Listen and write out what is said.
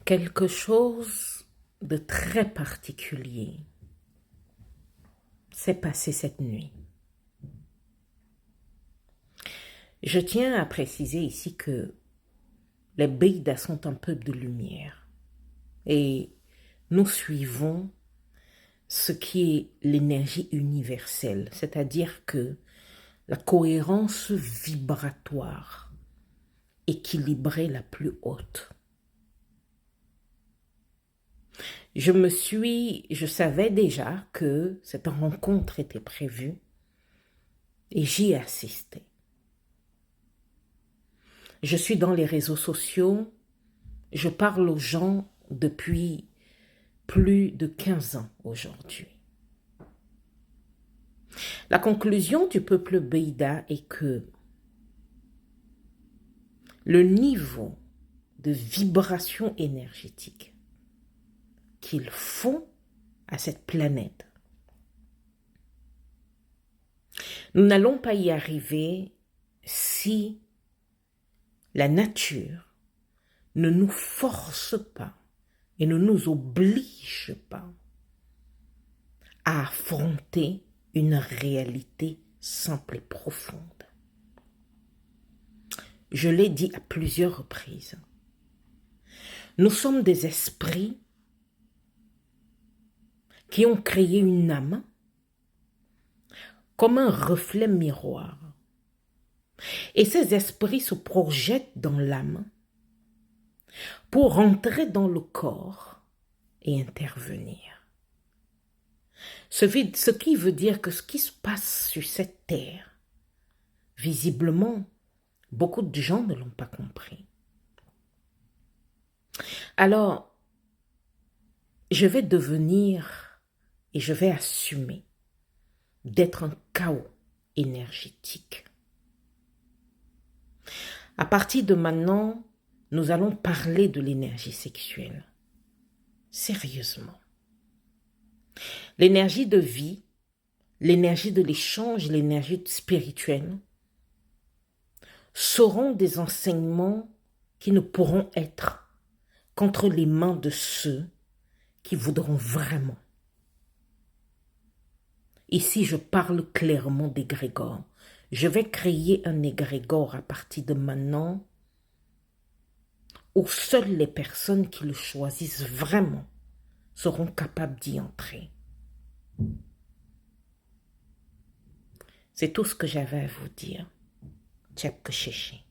Quelque chose de très particulier s'est passé cette nuit. Je tiens à préciser ici que les Beidas sont un peuple de lumière et nous suivons ce qui est l'énergie universelle, c'est-à-dire que la cohérence vibratoire équilibrée la plus haute. Je savais déjà que cette rencontre était prévue et j'y ai assisté. Je suis dans les réseaux sociaux, je parle aux gens depuis plus de 15 ans aujourd'hui. La conclusion du peuple Beida est que le niveau de vibration énergétique qu'il faut à cette planète, nous n'allons pas y arriver si la nature ne nous force pas et ne nous oblige pas à affronter une réalité simple et profonde. Je l'ai dit à plusieurs reprises. Nous sommes des esprits qui ont créé une âme comme un reflet miroir. Et ces esprits se projettent dans l'âme pour rentrer dans le corps et intervenir. Ce qui veut dire que ce qui se passe sur cette terre, visiblement, beaucoup de gens ne l'ont pas compris. Alors, je vais devenir et je vais assumer d'être un chaos énergétique. À partir de maintenant, nous allons parler de l'énergie sexuelle. Sérieusement. L'énergie de vie, l'énergie de l'échange, l'énergie spirituelle seront des enseignements qui ne pourront être qu'entre les mains de ceux qui voudront vraiment. Ici, je parle clairement d'égrégore. Je vais créer un égrégore à partir de maintenant où seules les personnes qui le choisissent vraiment seront capables d'y entrer. C'est tout ce que j'avais à vous dire. Tchèque Chéché.